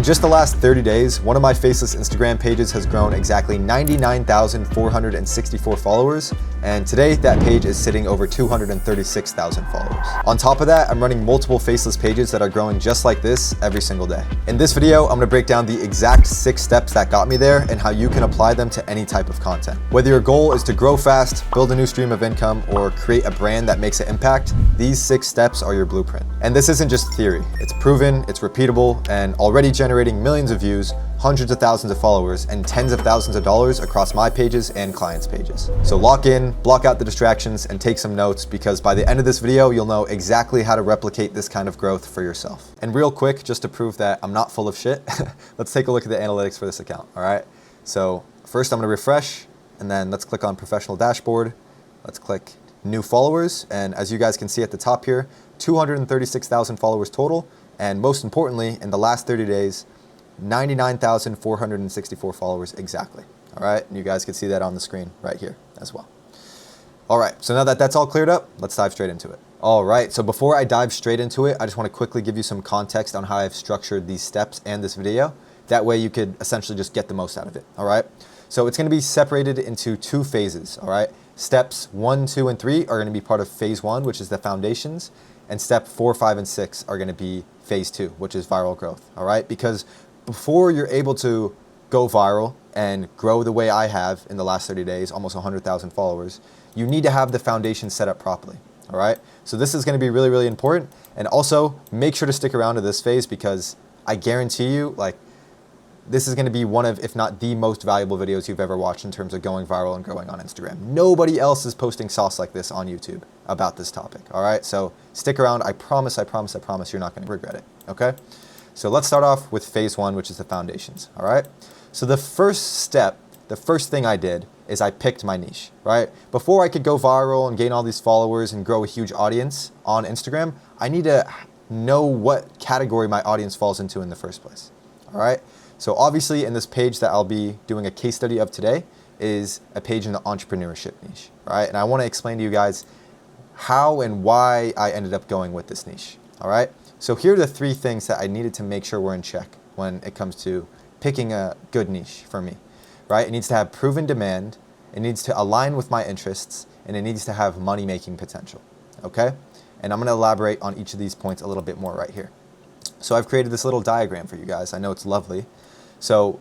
In just the last 30 days, one of my Faceless Instagram pages has grown exactly 99,464 followers, and today that page is sitting over 236,000 followers. On top of that, I'm running multiple Faceless pages that are growing just like this every single day. In this video, I'm gonna break down the exact 6 steps that got me there and how you can apply them to any type of content. Whether your goal is to grow fast, build a new stream of income, or create a brand that makes an impact, these 6 steps are your blueprint. And this isn't just theory, it's proven, it's repeatable, and already generating millions of views, hundreds of thousands of followers, and tens of thousands of dollars across my pages and clients' pages. So lock in, block out the distractions, and take some notes, because by the end of this video, you'll know exactly how to replicate this kind of growth for yourself. And real quick, just to prove that I'm not full of shit, let's take a look at the analytics for this account, all right? So first I'm gonna refresh, and then let's click on Professional Dashboard. Let's click New Followers, and as you guys can see at the top here, 236,000 followers total, and most importantly, in the last 30 days, 99,464 followers exactly. All right, and you guys can see that on the screen right here as well. All right, so now that that's all cleared up, let's dive straight into it. All right, so before I dive straight into it, I just want to quickly give you some context on how I've structured these steps and this video. That way you could essentially just get the most out of it, all right? So it's gonna be separated into 2 phases, all right? Steps 1, 2, and 3 are gonna be part of phase 1, which is the foundations, and step 4, 5, and 6 are gonna be phase 2, which is viral growth, all right? Because before you're able to go viral and grow the way I have in the last 30 days, almost 100,000 followers, you need to have the foundation set up properly, all right? So this is gonna be really, really important. And also make sure to stick around to this phase, because I guarantee you, like, this is gonna be one of, if not the most valuable videos you've ever watched in terms of going viral and growing on Instagram. Nobody else is posting sauce like this on YouTube about this topic, all right? So stick around, I promise you're not gonna regret it, okay? So let's start off with phase 1, which is the foundations, all right? So the first step, the first thing I did is I picked my niche, right? Before I could go viral and gain all these followers and grow a huge audience on Instagram, I need to know what category my audience falls into in the first place, all right? So obviously in this page that I'll be doing a case study of today is a page in the entrepreneurship niche, right? And I wanna explain to you guys how and why I ended up going with this niche, all right? So here are the 3 things that I needed to make sure were in check when it comes to picking a good niche for me, right? It needs to have proven demand, it needs to align with my interests, and it needs to have money-making potential, okay? And I'm gonna elaborate on each of these points a little bit more right here. So I've created this little diagram for you guys. I know it's lovely. So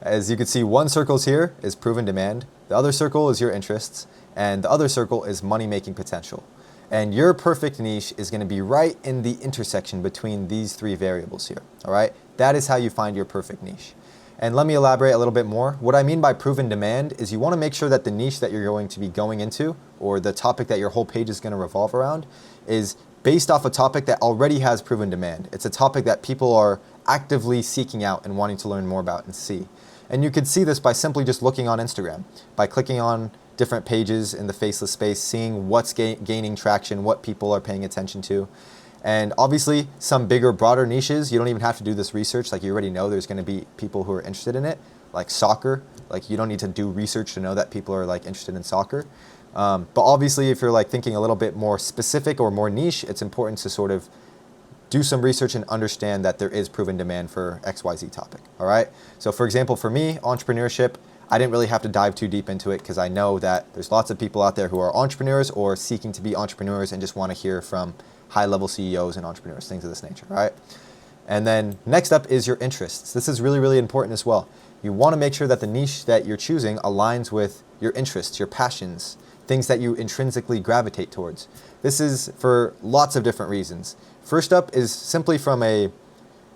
as you can see, one circle here is proven demand, the other circle is your interests, and the other circle is money-making potential. And your perfect niche is gonna be right in the intersection between these 3 variables here, all right? That is how you find your perfect niche. And let me elaborate a little bit more. What I mean by proven demand is you wanna make sure that the niche that you're going to be going into, or the topic that your whole page is gonna revolve around, is based off a topic that already has proven demand. It's a topic that people are actively seeking out and wanting to learn more about and see. And you could see this by simply just looking on Instagram, by clicking on different pages in the Faceless space, seeing what's gaining traction, what people are paying attention to. And obviously some bigger, broader niches, you don't even have to do this research. Like, you already know there's gonna be people who are interested in it, like soccer. Like, you don't need to do research to know that people are like interested in soccer. But obviously if you're like thinking a little bit more specific or more niche, it's important to sort of do some research and understand that there is proven demand for XYZ topic, all right? So for example, for me, entrepreneurship, I didn't really have to dive too deep into it, because I know that there's lots of people out there who are entrepreneurs or seeking to be entrepreneurs and just want to hear from high-level CEOs and entrepreneurs, things of this nature, right? And then next up is your interests. This is really, really important as well. You want to make sure that the niche that you're choosing aligns with your interests, your passions, things that you intrinsically gravitate towards. This is for lots of different reasons. First up is simply from a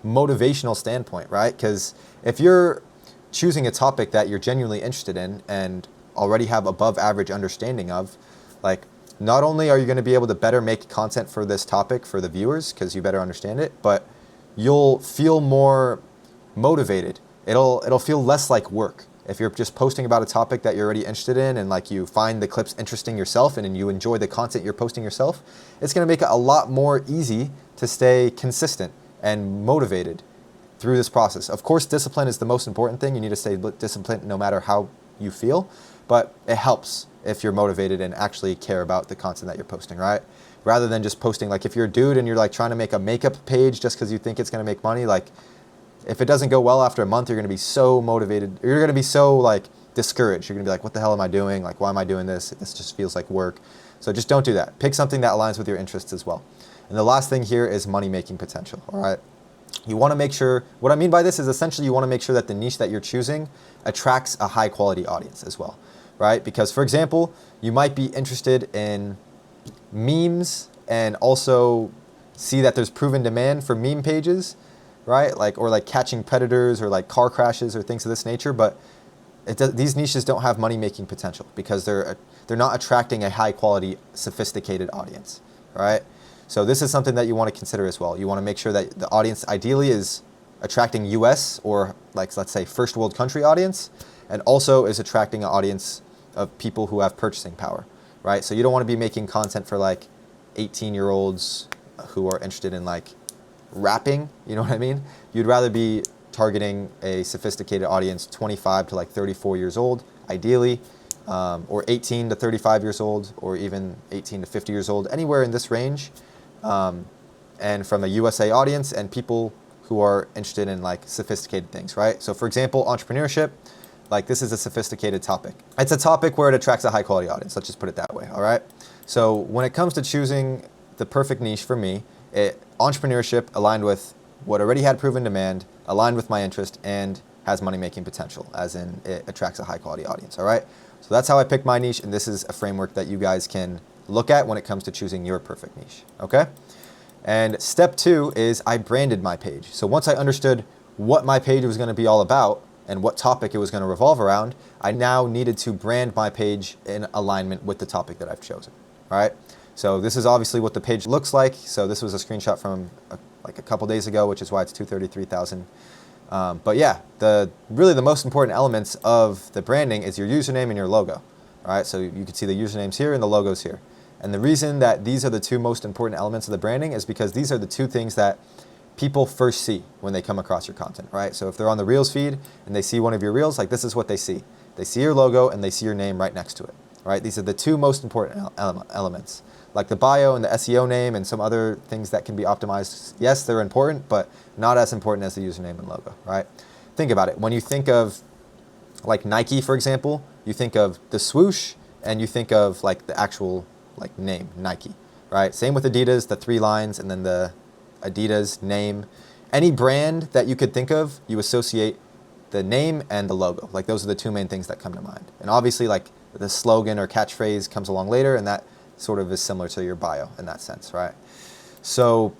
motivational standpoint, right? Because if you're choosing a topic that you're genuinely interested in and already have above average understanding of, like, not only are you going to be able to better make content for this topic for the viewers because you better understand it, but you'll feel more motivated. It'll feel less like work. If you're just posting about a topic that you're already interested in and like you find the clips interesting yourself and you enjoy the content you're posting yourself, it's going to make it a lot more easy to stay consistent and motivated through this process. Of course, discipline is the most important thing. You need to stay disciplined no matter how you feel, but it helps if you're motivated and actually care about the content that you're posting, right? Rather than just posting, like if you're a dude and you're like trying to make a makeup page just because you think it's going to make money, like if it doesn't go well after a month, you're going to be so motivated. You're going to be so like discouraged. You're going to be like, what the hell am I doing? Like, why am I doing this? This just feels like work. So just don't do that. Pick something that aligns with your interests as well. And the last thing here is money-making potential, all right? You want to make sure, what I mean by this is essentially you want to make sure that the niche that you're choosing attracts a high-quality audience as well, right? Because, for example, you might be interested in memes and also see that there's proven demand for meme pages, right? Like, or like catching predators or like car crashes or things of this nature, but these niches don't have money-making potential because they're not attracting a high-quality, sophisticated audience, right? So this is something that you want to consider as well. You want to make sure that the audience ideally is attracting US or like, let's say, first world country audience, and also is attracting an audience of people who have purchasing power, right? So you don't want to be making content for like 18-year-olds who are interested in like rapping, you know what I mean? You'd rather be targeting a sophisticated audience, 25 to like 34 years old, ideally, or 18 to 35 years old, or even 18 to 50 years old, anywhere in this range. And from a USA audience and people who are interested in like sophisticated things, right? So for example, entrepreneurship, like this is a sophisticated topic. It's a topic where it attracts a high quality audience. Let's just put it that way, all right? So when it comes to choosing the perfect niche for me, entrepreneurship aligned with what already had proven demand, aligned with my interest, and has money-making potential, as in it attracts a high-quality audience, all right? So that's how I picked my niche, and this is a framework that you guys can look at when it comes to choosing your perfect niche, okay? And step 2 is I branded my page. So once I understood what my page was going to be all about and what topic it was going to revolve around, I now needed to brand my page in alignment with the topic that I've chosen, all right? So this is obviously what the page looks like. So this was a screenshot from like a couple days ago, which is why it's 233,000. But yeah, really the most important elements of the branding is your username and your logo. All right, so you can see the usernames here and the logos here. And the reason that these are the two most important elements of the branding is because these are the two things that people first see when they come across your content, right? So if they're on the Reels feed and they see one of your Reels, like this is what they see. They see your logo and they see your name right next to it, right? These are the two most important elements. Like the bio and the SEO name and some other things that can be optimized. Yes, they're important, but not as important as the username and logo, right? Think about it. When you think of like Nike, for example, you think of the swoosh and you think of like the actual like name, Nike, right? Same with Adidas, the 3 lines and then the Adidas name. Any brand that you could think of, you associate the name and the logo. Like those are the two main things that come to mind. And obviously like the slogan or catchphrase comes along later, and that sort of is similar to your bio in that sense, right? So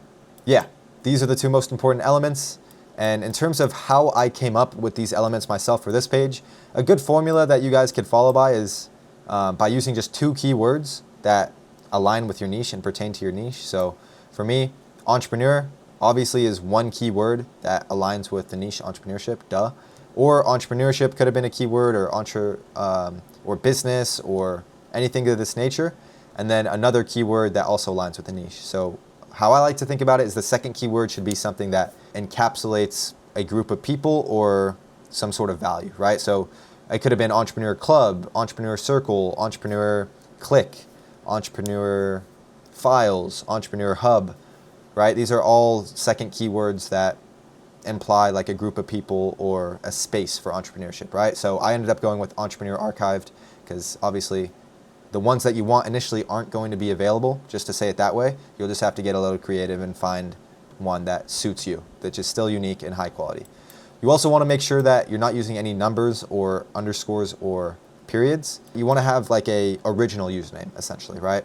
yeah, these are the two most important elements. And in terms of how I came up with these elements myself for this page, a good formula that you guys could follow by is by using just 2 keywords that align with your niche and pertain to your niche. So for me, entrepreneur obviously is one keyword that aligns with the niche entrepreneurship, duh. Or entrepreneurship could have been a keyword, or business, or anything of this nature. And then another keyword that also aligns with the niche. So how I like to think about it is the second keyword should be something that encapsulates a group of people or some sort of value, right? So it could have been entrepreneur club, entrepreneur circle, entrepreneur click, entrepreneur files, entrepreneur hub, right? These are all second keywords that imply like a group of people or a space for entrepreneurship, right? So I ended up going with entrepreneur archived because obviously the ones that you want initially aren't going to be available, just to say it that way. You'll just have to get a little creative and find one that suits you, that's just still unique and high quality. You also want to make sure that you're not using any numbers or underscores or periods. You want to have like a original username essentially, right?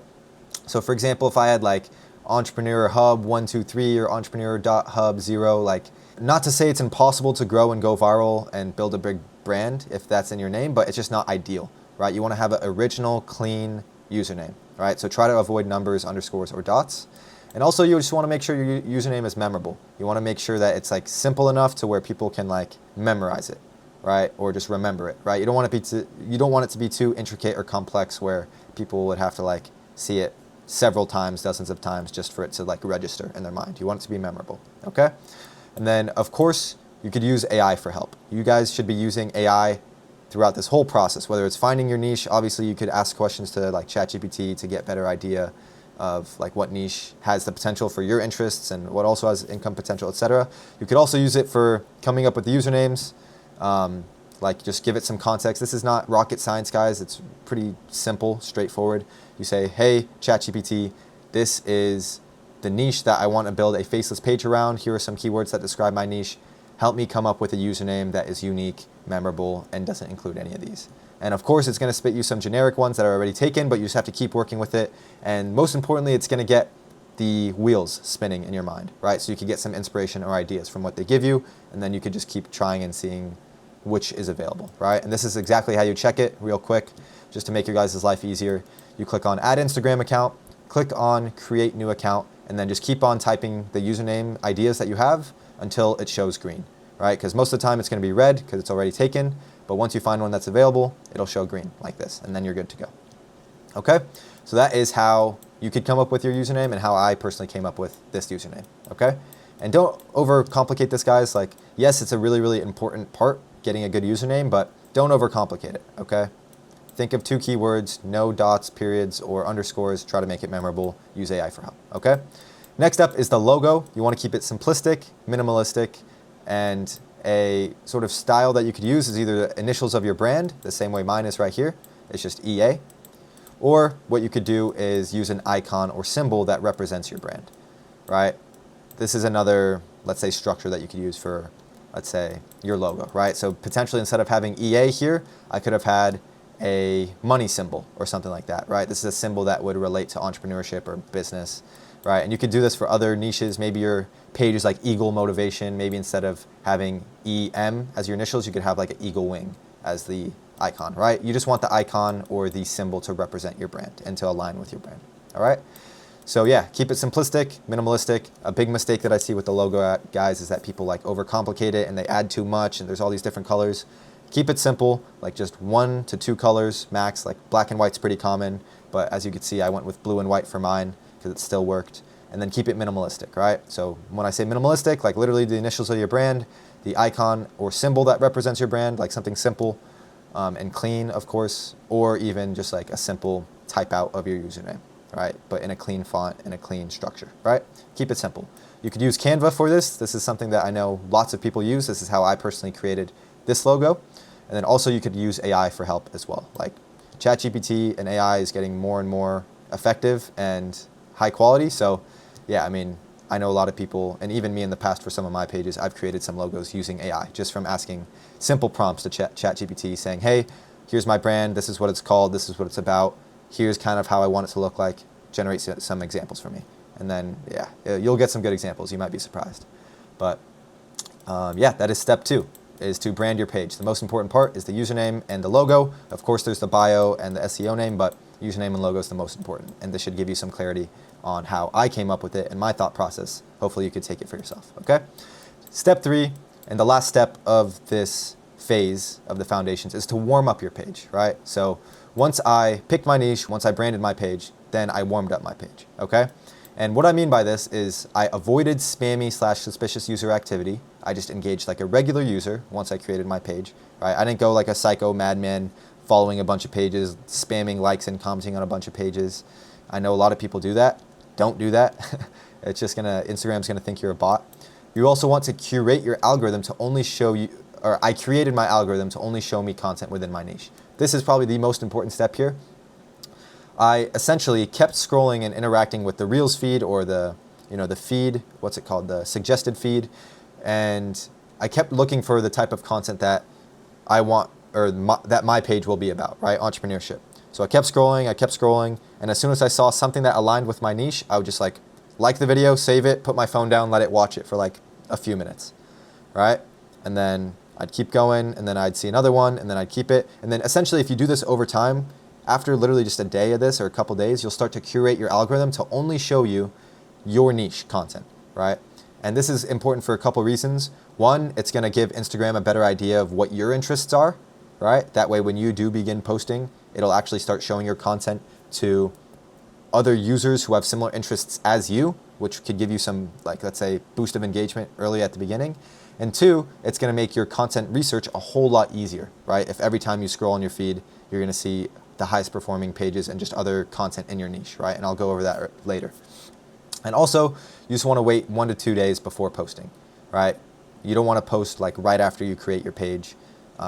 So for example, if I had like entrepreneur hub 123 or entrepreneur.hub0, like not to say it's impossible to grow and go viral and build a big brand if that's in your name, but it's just not ideal. Right? You want to have an original, clean username, right? So try to avoid numbers, underscores, or dots. And also you just want to make sure your username is memorable. You want to make sure that it's like simple enough to where people can like memorize it, right? Or just remember it, right? You don't want it to be too intricate or complex where people would have to like see it several times, dozens of times just for it to like register in their mind. You want it to be memorable, okay? And then of course you could use AI for help. You guys should be using AI throughout this whole process, whether it's finding your niche. Obviously you could ask questions to like ChatGPT to get better idea of like what niche has the potential for your interests and what also has income potential, etc. You could also use it for coming up with the usernames. Like just give it some context. This is not rocket science, guys. It's pretty simple, straightforward. You say, hey, ChatGPT, this is the niche that I want to build a faceless page around. Here are some keywords that describe my niche. Help me come up with a username that is unique, memorable, and doesn't include any of these. And of course, it's going to spit you some generic ones that are already taken, but you just have to keep working with it. And most importantly, it's going to get the wheels spinning in your mind, right? So you can get some inspiration or ideas from what they give you, and then you could just keep trying and seeing which is available, right? And this is exactly how you check it real quick, just to make your guys' life easier. You click on Add Instagram Account, click on Create New Account, and then just keep on typing the username ideas that you have until it shows green, right? Because most of the time it's going to be red because it's already taken, but once you find one that's available, it'll show green like this, and then you're good to go. Okay, so that is how you could come up with your username and how I personally came up with this username, okay? And don't overcomplicate this, guys. Like, yes, it's a really, really important part, getting a good username, but don't overcomplicate it, okay? Think of 2 keywords, no dots, periods, or underscores. Try to make it memorable. Use AI for help, okay? Next up is the logo. You want to keep it simplistic, minimalistic, and a sort of style that you could use is either the initials of your brand, the same way mine is right here. It's just EA. Or what you could do is use an icon or symbol that represents your brand, right? This is another, let's say, structure that you could use for, let's say, your logo, right? So potentially instead of having EA here, I could have had a money symbol or something like that, right? This is a symbol that would relate to entrepreneurship or business, right? And you could do this for other niches. Maybe your page is like Eagle Motivation. Maybe instead of having EM as your initials, you could have like an eagle wing as the icon, right? You just want the icon or the symbol to represent your brand and to align with your brand, all right? So yeah, keep it simplistic, minimalistic. A big mistake that I see with the logo, guys, is that people like overcomplicate it and they add too much and there's all these different colors. Keep it simple, like just 1 to 2 colors max. Like black and white's pretty common, but as you can see, I went with blue and white for mine because it still worked. And then keep it minimalistic, right? So when I say minimalistic, like literally the initials of your brand, the icon or symbol that represents your brand, like something simple and clean, of course, or even just like a simple type out of your username, right? But in a clean font and a clean structure, right? Keep it simple. You could use Canva for this. This is something that I know lots of people use. This is how I personally created this logo. And then also you could use AI for help as well. Like ChatGPT and AI is getting more and more effective and high quality. So yeah, I mean, I know a lot of people, and even me in the past for some of my pages, I've created some logos using AI just from asking simple prompts to ChatGPT saying, hey, here's my brand, this is what it's called, this is what it's about, here's kind of how I want it to look like, generate some examples for me. And then, yeah, you'll get some good examples. You might be surprised. But yeah, that is step 2, is to brand your page. The most important part is the username and the logo. Of course, there's the bio and the SEO name, but username and logo is the most important. And this should give you some clarity on how I came up with it and my thought process. Hopefully you could take it for yourself, okay? Step 3, and the last step of this phase of the foundations, is to warm up your page, right? So once I picked my niche, once I branded my page, then I warmed up my page, okay? And what I mean by this is I avoided spammy/suspicious user activity. I just engaged like a regular user once I created my page, right? I didn't go like a psycho madman following a bunch of pages, spamming likes and commenting on a bunch of pages. I know a lot of people do that. Don't do that. It's just Instagram's gonna think you're a bot. You also want to curate your algorithm to only show you, or I created my algorithm to only show me content within my niche. This is probably the most important step here. I essentially kept scrolling and interacting with the Reels feed or the feed, what's it called, the suggested feed, and I kept looking for the type of content that I want, or that my page will be about, right? Entrepreneurship. So I kept scrolling, and as soon as I saw something that aligned with my niche, I would just like the video, save it, put my phone down, let it watch it for like a few minutes, right? And then I'd keep going, and then I'd see another one, and then I'd keep it. And then essentially if you do this over time, after literally just a day of this or a couple days, you'll start to curate your algorithm to only show you your niche content, right? And this is important for a couple reasons. One, it's gonna give Instagram a better idea of what your interests are, right? That way when you do begin posting, it'll actually start showing your content to other users who have similar interests as you, which could give you some, like, let's say, boost of engagement early at the beginning. And 2, it's gonna make your content research a whole lot easier, right? If every time you scroll on your feed, you're gonna see the highest performing pages and just other content in your niche, right? And I'll go over that later. And also, you just want to wait 1 to 2 days before posting, right? You don't want to post like right after you create your page.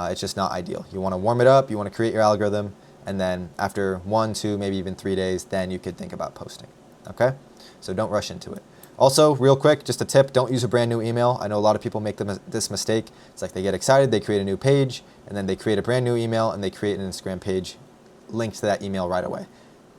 It's just not ideal. You want to warm it up, you want to create your algorithm, and then after 1, 2, maybe even 3 days, then you could think about posting, okay? So don't rush into it. Also, real quick, just a tip, don't use a brand new email. I know a lot of people make this mistake. It's like they get excited, they create a new page, and then they create a brand new email, and they create an Instagram page linked to that email right away.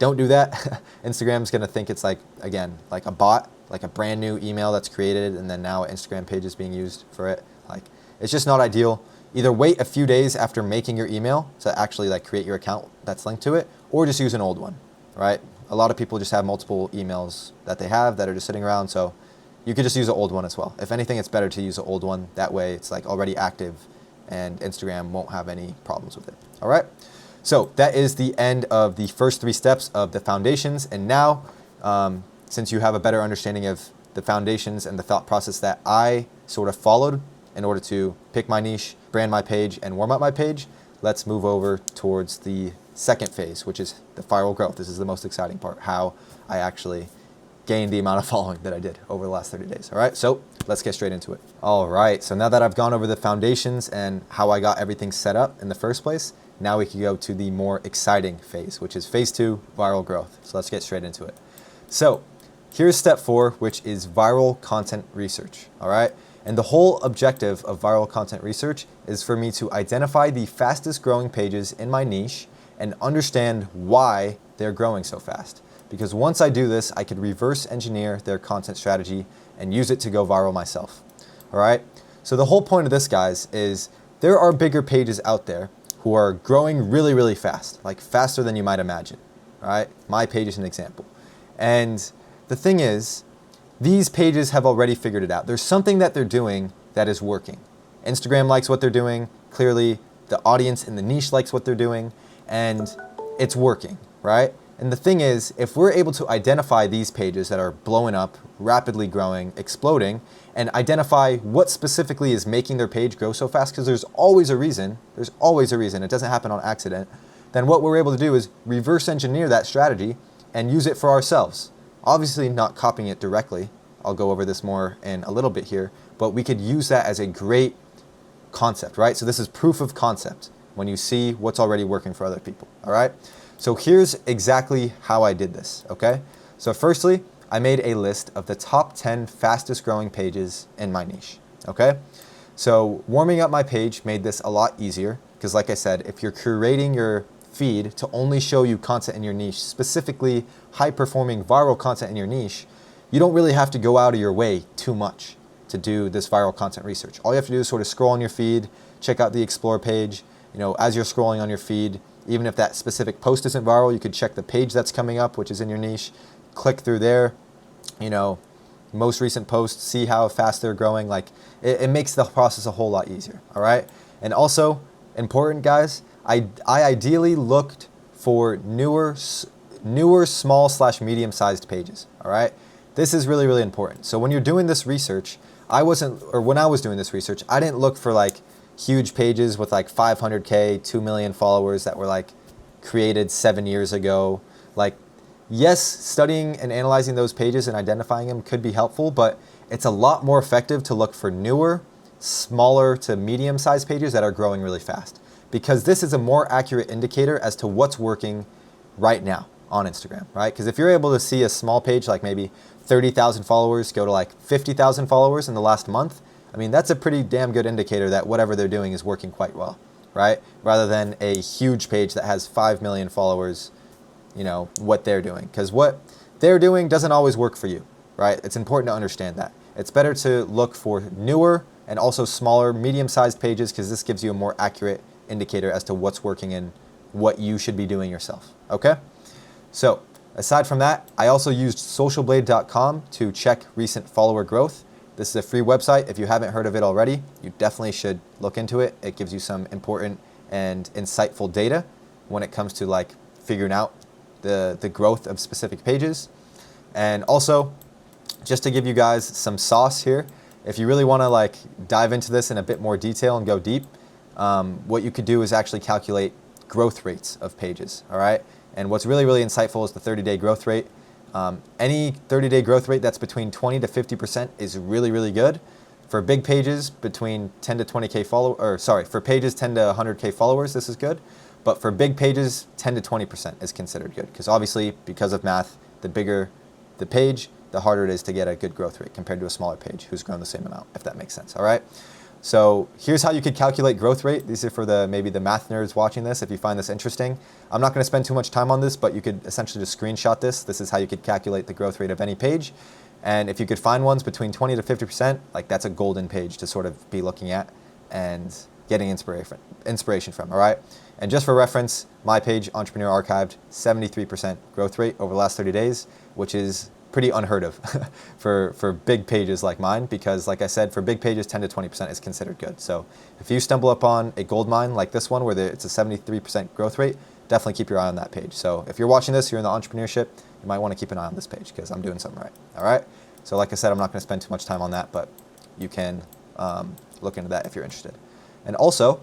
Don't do that. Instagram's gonna think it's like, again, like a bot, like a brand new email that's created, and then now an Instagram page is being used for it. Like, it's just not ideal. Either wait a few days after making your email to actually like create your account that's linked to it, or just use an old one, right? A lot of people just have multiple emails that they have that are just sitting around, so you could just use an old one as well. If anything, it's better to use an old one. That way it's like already active and Instagram won't have any problems with it, all right? So that is the end of the first 3 steps of the foundations. And now, since you have a better understanding of the foundations and the thought process that I sort of followed in order to pick my niche, brand my page, and warm up my page, let's move over towards the second phase, which is the viral growth. This is the most exciting part, how I actually gained the amount of following that I did over the last 30 days. All right, so let's get straight into it. All right, so now that I've gone over the foundations and how I got everything set up in the first place, now we can go to the more exciting phase, which is phase 2, viral growth. So let's get straight into it. So here's step 4, which is viral content research. All right, and the whole objective of viral content research is for me to identify the fastest growing pages in my niche and understand why they're growing so fast. Because once I do this, I could reverse engineer their content strategy and use it to go viral myself. All right, so the whole point of this, guys, is there are bigger pages out there who are growing really, really fast, like faster than you might imagine. All right, my page is an example. And the thing is, these pages have already figured it out. There's something that they're doing that is working. Instagram likes what they're doing. Clearly, the audience in the niche likes what they're doing, and it's working, right? And the thing is, if we're able to identify these pages that are blowing up, rapidly growing, exploding, and identify what specifically is making their page grow so fast, because there's always a reason, it doesn't happen on accident, then what we're able to do is reverse engineer that strategy and use it for ourselves. Obviously not copying it directly. I'll go over this more in a little bit here, but we could use that as a great concept, right? So this is proof of concept when you see what's already working for other people, all right? So here's exactly how I did this, okay? So firstly, I made a list of the top 10 fastest growing pages in my niche, okay? So warming up my page made this a lot easier because, like I said, if you're curating your feed to only show you content in your niche, specifically high performing viral content in your niche, you don't really have to go out of your way too much to do this viral content research. All you have to do is sort of scroll on your feed, check out the explore page. You know, as you're scrolling on your feed, even if that specific post isn't viral, you could check the page that's coming up, which is in your niche, click through there, you know, most recent posts, see how fast they're growing. Like it makes the process a whole lot easier, all right? And also, important guys, I ideally looked for newer small/medium sized pages, all right? This is really, really important. So when you're doing this research, when I was doing this research, I didn't look for like huge pages with like 500K, 2 million followers that were like created 7 years ago. Like, yes, studying and analyzing those pages and identifying them could be helpful, but it's a lot more effective to look for newer, smaller to medium-sized pages that are growing really fast, because this is a more accurate indicator as to what's working right now on Instagram, right? Because if you're able to see a small page like maybe 30,000 followers go to like 50,000 followers in the last month, I mean, that's a pretty damn good indicator that whatever they're doing is working quite well, right? Rather than a huge page that has 5 million followers, you know, what they're doing. Because what they're doing doesn't always work for you, right? It's important to understand that. It's better to look for newer and also smaller, medium-sized pages, because this gives you a more accurate indicator as to what's working and what you should be doing yourself, okay? So aside from that, I also used socialblade.com to check recent follower growth. This is a free website. If you haven't heard of it already, you definitely should look into it. It gives you some important and insightful data when it comes to like figuring out the growth of specific pages. And also, just to give you guys some sauce here, if you really want to like dive into this in a bit more detail and go deep, what you could do is actually calculate growth rates of pages, all right? And what's really, really insightful is the 30-day growth rate. Any 30-day growth rate that's between 20 to 50% is really, really good. For big pages, between 10 to 20K for pages 10 to 100K followers, this is good. But for big pages, 10 to 20% is considered good. Because obviously, because of math, the bigger the page, the harder it is to get a good growth rate compared to a smaller page who's grown the same amount, if that makes sense, all right? So here's how you could calculate growth rate. These are for maybe the math nerds watching this, if you find this interesting. I'm not gonna spend too much time on this, but you could essentially just screenshot this. This is how you could calculate the growth rate of any page. And if you could find ones between 20 to 50%, like that's a golden page to sort of be looking at and getting inspiration from, all right? And just for reference, my page, Entrepreneur Archived, 73% growth rate over the last 30 days, which is pretty unheard of for big pages like mine, because like I said, for big pages, 10 to 20% is considered good. So if you stumble upon a gold mine like this one, where it's a 73% growth rate, definitely keep your eye on that page. So if you're watching this, you're in the entrepreneurship, you might want to keep an eye on this page because I'm doing something right, all right? So like I said, I'm not going to spend too much time on that, but you can look into that if you're interested. And also,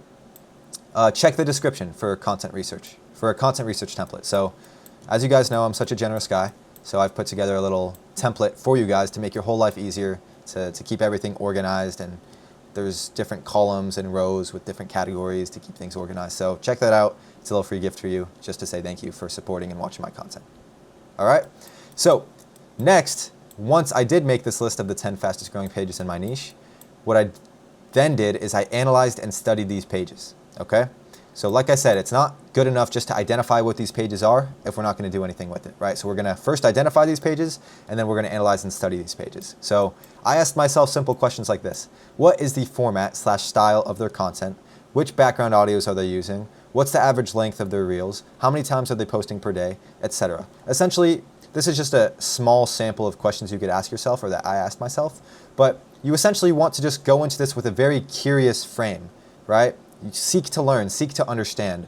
check the description for content research, for a content research template. So as you guys know, I'm such a generous guy. So I've put together a little template for you guys to make your whole life easier, to keep everything organized. And there's different columns and rows with different categories to keep things organized. So check that out. It's a little free gift for you, just to say thank you for supporting and watching my content. All right. So next, once I did make this list of the 10 fastest growing pages in my niche, what I then did is I analyzed and studied these pages. Okay. So like I said, it's not good enough just to identify what these pages are if we're not going to do anything with it, right? So we're going to first identify these pages, and then we're going to analyze and study these pages. So I asked myself simple questions like this. What is the format/style of their content? Which background audios are they using? What's the average length of their reels? How many times are they posting per day, etc.? Essentially, this is just a small sample of questions you could ask yourself, or that I asked myself. But you essentially want to just go into this with a very curious frame, right? You seek to learn, seek to understand.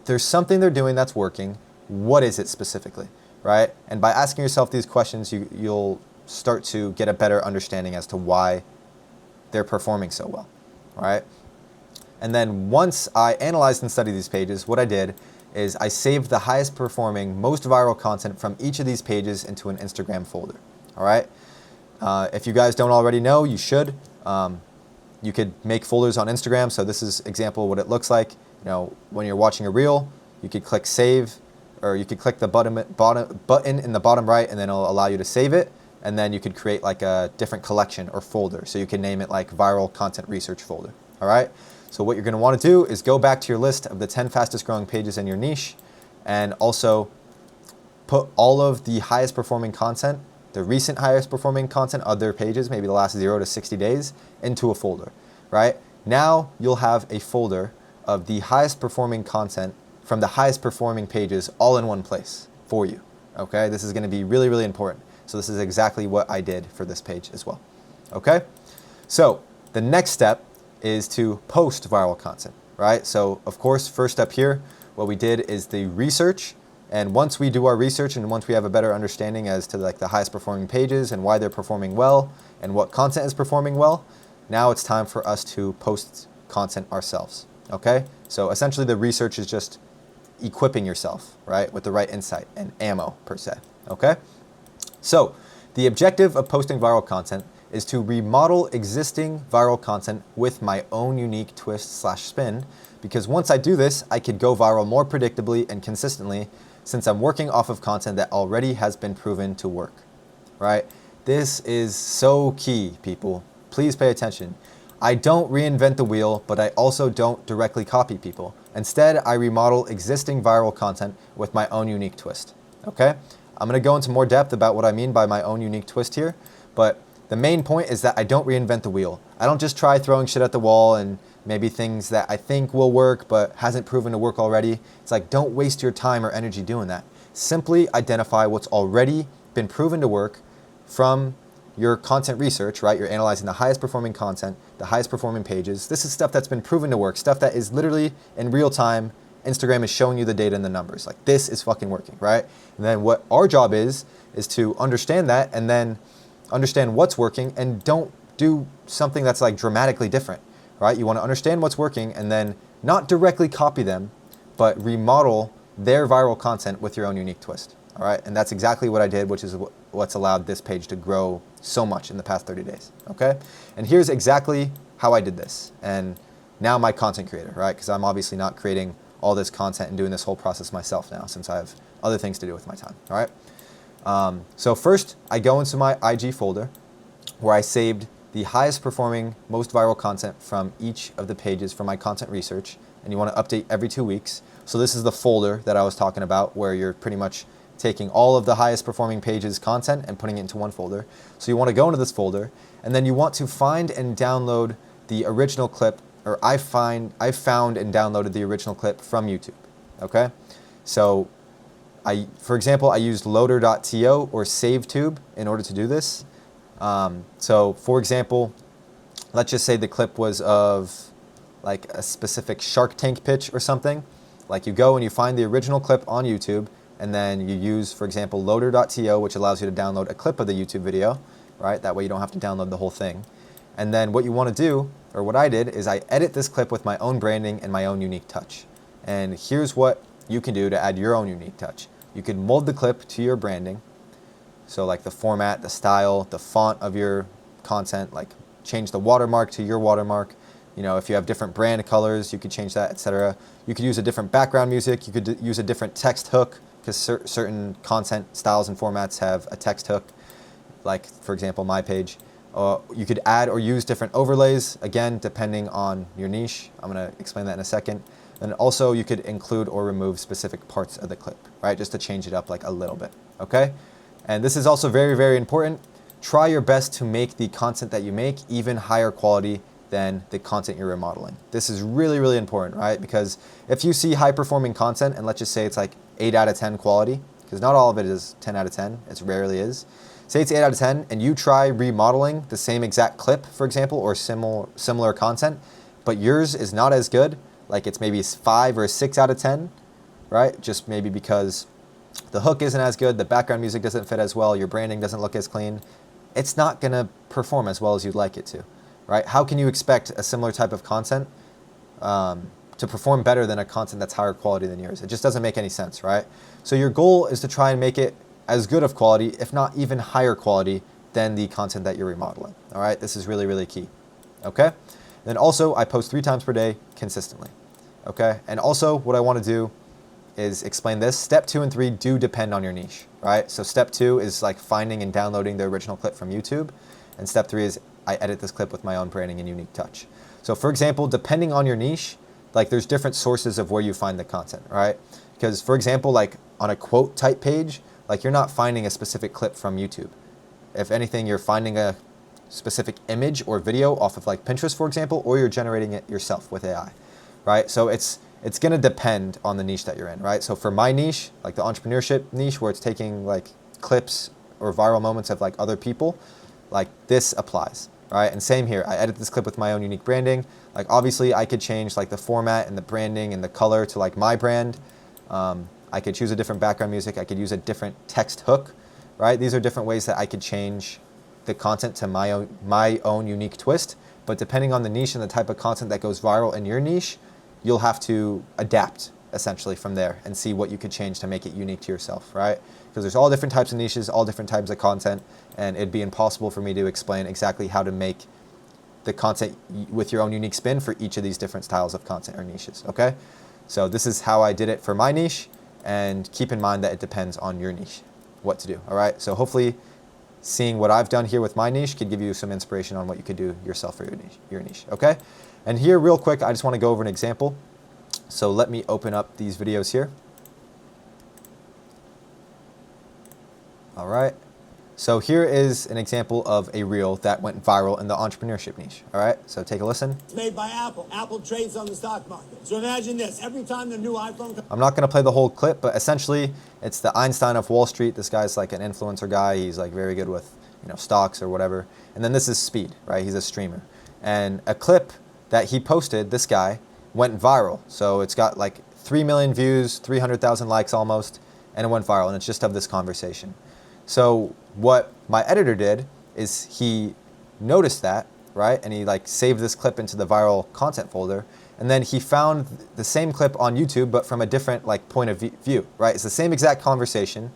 There's something they're doing that's working. What is it specifically, right? And by asking yourself these questions, you'll start to get a better understanding as to why they're performing so well, right? And then once I analyzed and studied these pages, what I did is I saved the highest performing, most viral content from each of these pages into an Instagram folder, all right? If you guys don't already know, you should. You could make folders on Instagram. So this is example of what it looks like. You know, when you're watching a reel, you could click save, or you could click the button in the bottom right, and then it'll allow you to save it. And then you could create like a different collection or folder. So you can name it like viral content research folder. All right. So what you're going to want to do is go back to your list of the 10 fastest growing pages in your niche, and also put all of the highest performing content, the recent highest performing content of their pages, maybe the last 0 to 60 days, into a folder, right? Now you'll have a folder of the highest performing content from the highest performing pages all in one place for you, okay? This is gonna be really, really important. So this is exactly what I did for this page as well, okay? So the next step is to post viral content, right? So of course, first step here, what we did is the research. And once we do our research, and once we have a better understanding as to like the highest performing pages and why they're performing well and what content is performing well, now it's time for us to post content ourselves, okay? So essentially the research is just equipping yourself, right, with the right insight and ammo per se, okay? So the objective of posting viral content is to remodel existing viral content with my own unique twist/spin, because once I do this, I could go viral more predictably and consistently, since I'm working off of content that already has been proven to work, right? This is so key, people. Please pay attention. I don't reinvent the wheel, but I also don't directly copy people. Instead, I remodel existing viral content with my own unique twist, okay? I'm gonna go into more depth about what I mean by my own unique twist here, but the main point is that I don't reinvent the wheel. I don't just try throwing shit at the wall and maybe things that I think will work but hasn't proven to work already. It's like, don't waste your time or energy doing that. Simply identify what's already been proven to work from your content research, right? You're analyzing the highest performing content, the highest performing pages. This is stuff that's been proven to work, stuff that is literally in real time. Instagram is showing you the data and the numbers. Like, this is fucking working, right? And then what our job is to understand that, and then understand what's working, and don't do something that's like dramatically different, right? You want to understand what's working and then not directly copy them, but remodel their viral content with your own unique twist. All right, and that's exactly what I did, which is what's allowed this page to grow so much in the past 30 days. Okay, and here's exactly how I did this. And now I'm my content creator, right? Because I'm obviously not creating all this content and doing this whole process myself now, since I have other things to do with my time. All right. So first, I go into my IG folder where I saved the highest performing, most viral content from each of the pages from my content research, and you want to update every 2 weeks. So this is the folder that I was talking about, where you're pretty much taking all of the highest performing pages content and putting it into one folder. So you want to go into this folder, and then you want to find and download the original clip, or I found and downloaded the original clip from YouTube. Okay, so for example, I used loader.to or SaveTube in order to do this. So for example, let's just say the clip was of like a specific Shark Tank pitch or something. Like you go and you find the original clip on YouTube, and then you use, for example, loader.to, which allows you to download a clip of the YouTube video, right? That way you don't have to download the whole thing. And then what you want to do, or what I did, is I edit this clip with my own branding and my own unique touch. And here's what you can do to add your own unique touch. You can mold the clip to your branding. So like the format, the style, the font of your content, like change the watermark to your watermark. You know, if you have different brand colors, you could change that, etc. You could use a different background music. You could use a different text hook, because certain content styles and formats have a text hook, like for example my page. You could add or use different overlays, again depending on your niche. I'm going to explain that in a second. And also you could include or remove specific parts of the clip, right, just to change it up like a little bit. Okay, and this is also very, very important. Try your best to make the content that you make even higher quality than the content you're remodeling. This is really, really important, right? Because if you see high performing content, and let's just say it's like 8 out of 10 quality, because not all of it is 10 out of 10, it rarely is. Say it's 8 out of 10, and you try remodeling the same exact clip, for example, or similar content, but yours is not as good, like it's maybe 5 or 6 out of 10, right? Just maybe because the hook isn't as good, the background music doesn't fit as well, your branding doesn't look as clean. It's not gonna perform as well as you'd like it to, right? How can you expect a similar type of content to perform better than a content that's higher quality than yours? It just doesn't make any sense, right? So your goal is to try and make it as good of quality, if not even higher quality, than the content that you're remodeling. All right, this is really, really key. Okay, then also I post 3 times per day consistently. Okay, and also what I want to do is explain this. Step 2 and 3 do depend on your niche, right? So step 2 is like finding and downloading the original clip from YouTube, and step 3 is I edit this clip with my own branding and unique touch. So for example, depending on your niche, like there's different sources of where you find the content, right? Because for example, like on a quote type page, like you're not finding a specific clip from YouTube. If anything, you're finding a specific image or video off of like Pinterest, for example, or you're generating it yourself with AI, right? So it's going to depend on the niche that you're in, right? So for my niche, like the entrepreneurship niche, where it's taking like clips or viral moments of like other people, like this applies, right? And same here, I edit this clip with my own unique branding. Like obviously I could change like the format and the branding and the color to like my brand. I could choose a different background music. I could use a different text hook, right? These are different ways that I could change the content to my own unique twist. But depending on the niche and the type of content that goes viral in your niche, you'll have to adapt essentially from there and see what you could change to make it unique to yourself, right? Because there's all different types of niches, all different types of content, and it'd be impossible for me to explain exactly how to make the content with your own unique spin for each of these different styles of content or niches, okay? So this is how I did it for my niche, and keep in mind that it depends on your niche, what to do, all right? So hopefully seeing what I've done here with my niche could give you some inspiration on what you could do yourself for your niche, okay? And here real quick, I just want to go over an example. So let me open up these videos here. All right. So here is an example of a reel that went viral in the entrepreneurship niche. All right, so take a listen. It's made by Apple. Apple trades on the stock market. So imagine this, every time the new iPhone comes... I'm not going to play the whole clip, but essentially it's the Einstein of Wall Street. This guy's like an influencer guy. He's like very good with, you know, stocks or whatever. And then this is Speed, right? He's a streamer. And a clip that he posted, this guy, went viral. So it's got like 3 million views, 300,000 likes almost, and it went viral. And it's just of this conversation. So what my editor did is he noticed that, right? And he like saved this clip into the viral content folder. And then he found the same clip on YouTube, but from a different like point of view, right? It's the same exact conversation,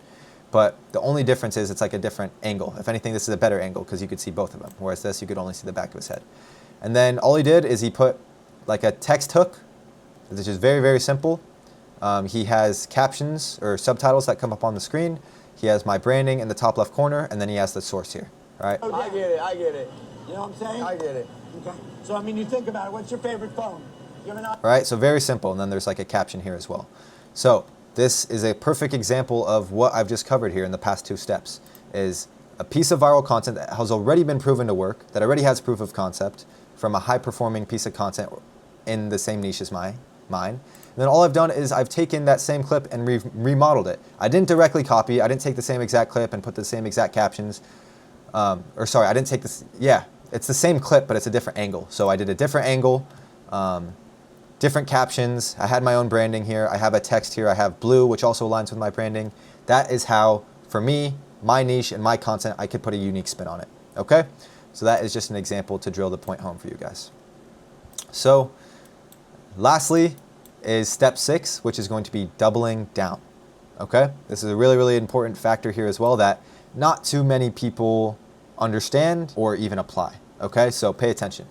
but the only difference is it's like a different angle. If anything, this is a better angle because you could see both of them. Whereas this, you could only see the back of his head. And then all he did is he put like a text hook, which is very, very simple. He has captions or subtitles that come up on the screen. He has my branding in the top left corner, and then he has the source here, right? I get it, I get it. You know what I'm saying? I get it. Okay. So, I mean, you think about it. What's your favorite phone? You have an Right, so very simple, and then there's like a caption here as well. So this is a perfect example of what I've just covered here in the past 2 steps, is a piece of viral content that has already been proven to work, that already has proof of concept from a high-performing piece of content in the same niche as mine. And then all I've done is I've taken that same clip and remodeled it. I didn't directly copy. I didn't take the same exact clip and put the same exact captions. Or sorry, I didn't take this. Yeah, it's the same clip, but it's a different angle. So I did a different angle, different captions. I had my own branding here. I have a text here. I have blue, which also aligns with my branding. That is how, for me, my niche and my content, I could put a unique spin on it. Okay? So that is just an example to drill the point home for you guys. So lastly is step 6, which is going to be doubling down. Okay? This is a really, really important factor here as well that not too many people understand or even apply. Okay? So pay attention.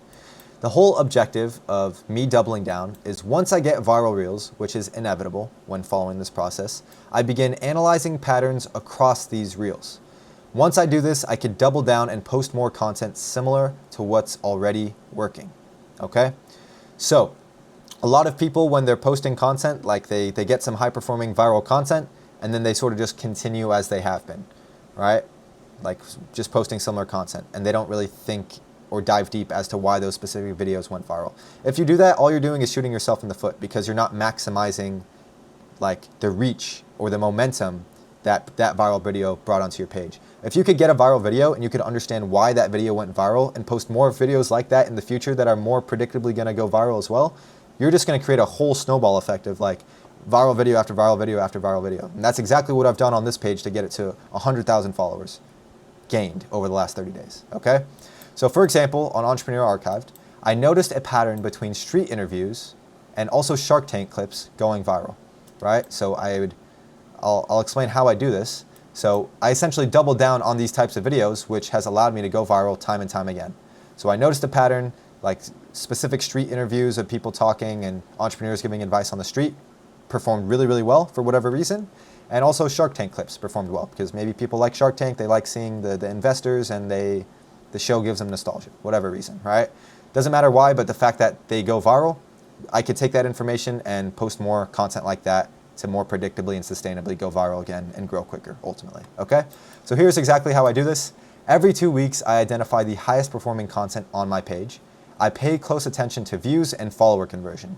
The whole objective of me doubling down is once I get viral reels, which is inevitable when following this process, I begin analyzing patterns across these reels. Once I do this, I could double down and post more content similar to what's already working. Okay? So a lot of people, when they're posting content, like they get some high-performing viral content, and then they sort of just continue as they have been, right? Like just posting similar content, and they don't really think or dive deep as to why those specific videos went viral. If you do that, all you're doing is shooting yourself in the foot because you're not maximizing like the reach or the momentum that viral video brought onto your page. If you could get a viral video and you could understand why that video went viral and post more videos like that in the future that are more predictably gonna go viral as well, you're just gonna create a whole snowball effect of like viral video after viral video after viral video. And that's exactly what I've done on this page to get it to 100,000 followers gained over the last 30 days, okay? So for example, on Entrepreneur Archived, I noticed a pattern between street interviews and also Shark Tank clips going viral, right? So I'll explain how I do this. So I essentially doubled down on these types of videos, which has allowed me to go viral time and time again. So I noticed a pattern, like specific street interviews of people talking and entrepreneurs giving advice on the street performed really, really well for whatever reason. And also Shark Tank clips performed well because maybe people like Shark Tank, they like seeing the investors and the show gives them nostalgia, whatever reason, right? Doesn't matter why, but the fact that they go viral, I could take that information and post more content like that to more predictably and sustainably go viral again and grow quicker, ultimately, okay? So here's exactly how I do this. Every 2 weeks, I identify the highest performing content on my page. I pay close attention to views and follower conversion,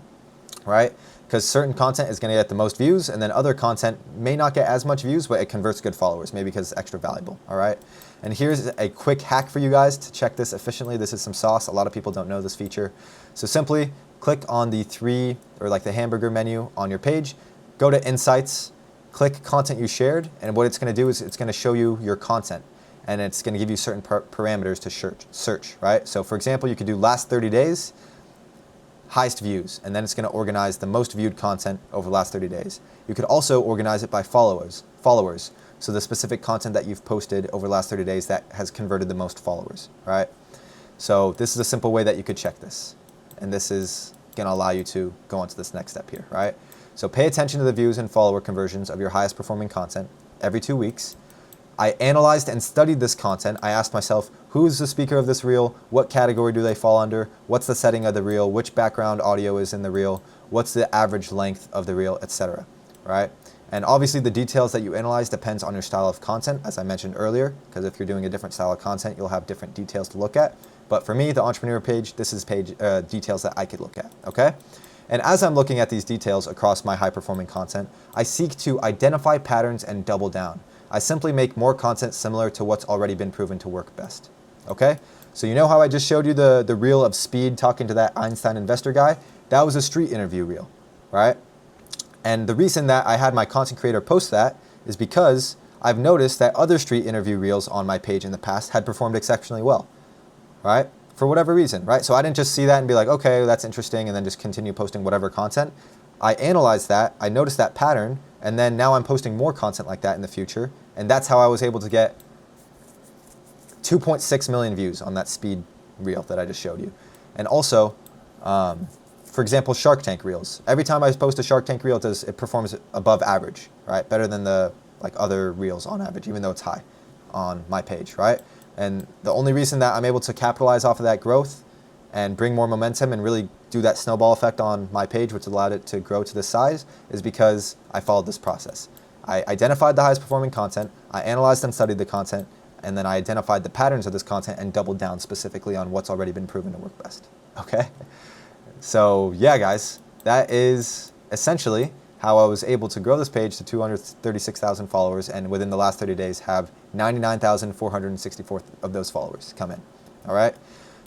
right? Because certain content is gonna get the most views and then other content may not get as much views, but it converts good followers, maybe because it's extra valuable, all right? And here's a quick hack for you guys to check this efficiently. This is some sauce. A lot of people don't know this feature. So simply click on the 3 or like the hamburger menu on your page, go to Insights, click Content You Shared, and what it's going to do is it's going to show you your content, and it's going to give you certain parameters to search, right? So for example, you could do last 30 days, highest views, and then it's going to organize the most viewed content over the last 30 days. You could also organize it by followers. So the specific content that you've posted over the last 30 days that has converted the most followers, right? So this is a simple way that you could check this, and this is going to allow you to go on to this next step here, right? So pay attention to the views and follower conversions of your highest performing content every 2 weeks. I analyzed and studied this content. I asked myself, who's the speaker of this reel? What category do they fall under? What's the setting of the reel? Which background audio is in the reel? What's the average length of the reel, etc., right? And obviously the details that you analyze depends on your style of content, as I mentioned earlier, because if you're doing a different style of content, you'll have different details to look at. But for me, the entrepreneur page, this is details that I could look at, okay? And as I'm looking at these details across my high-performing content, I seek to identify patterns and double down. I simply make more content similar to what's already been proven to work best, okay? So you know how I just showed you the reel of Speed talking to that Einstein investor guy? That was a street interview reel, right? And the reason that I had my content creator post that is because I've noticed that other street interview reels on my page in the past had performed exceptionally well, right? for whatever reason, right? So I didn't just see that and be like, okay, that's interesting, and then just continue posting whatever content. I analyzed that, I noticed that pattern, and then now I'm posting more content like that in the future. And that's how I was able to get 2.6 million views on that speed reel that I just showed you. And also, for example, Shark Tank reels. Every time I post a Shark Tank reel, it performs above average, right? Better than the other reels on average, even though it's high on my page, right? And the only reason that I'm able to capitalize off of that growth and bring more momentum and really do that snowball effect on my page, which allowed it to grow to this size, is because I followed this process. I identified the highest performing content, I analyzed and studied the content, and then I identified the patterns of this content and doubled down specifically on what's already been proven to work best, okay? So yeah, guys, that is essentially how I was able to grow this page to 236,000 followers, and within the last 30 days have 99,464 of those followers come in, all right?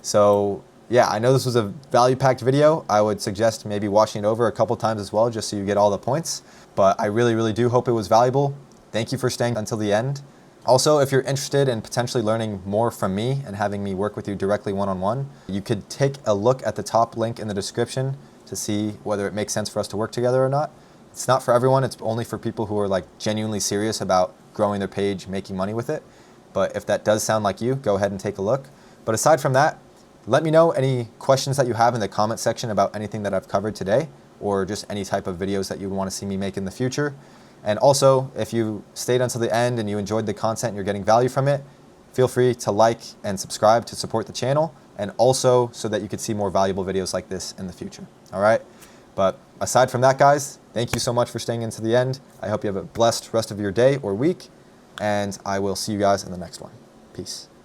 So yeah, I know this was a value-packed video. I would suggest maybe watching it over a couple times as well, just so you get all the points. But I really, really do hope it was valuable. Thank you for staying until the end. Also, if you're interested in potentially learning more from me and having me work with you directly one-on-one, you could take a look at the top link in the description to see whether it makes sense for us to work together or not. It's not for everyone. It's only for people who are like genuinely serious about growing their page, making money with it. But if that does sound like you, go ahead and take a look. But aside from that, let me know any questions that you have in the comment section about anything that I've covered today, or just any type of videos that you want to see me make in the future. And also, if you stayed until the end and you enjoyed the content and you're getting value from it, feel free to like and subscribe to support the channel, and also so that you could see more valuable videos like this in the future. All right? But aside from that, guys, thank you so much for staying into the end. I hope you have a blessed rest of your day or week, and I will see you guys in the next one. Peace.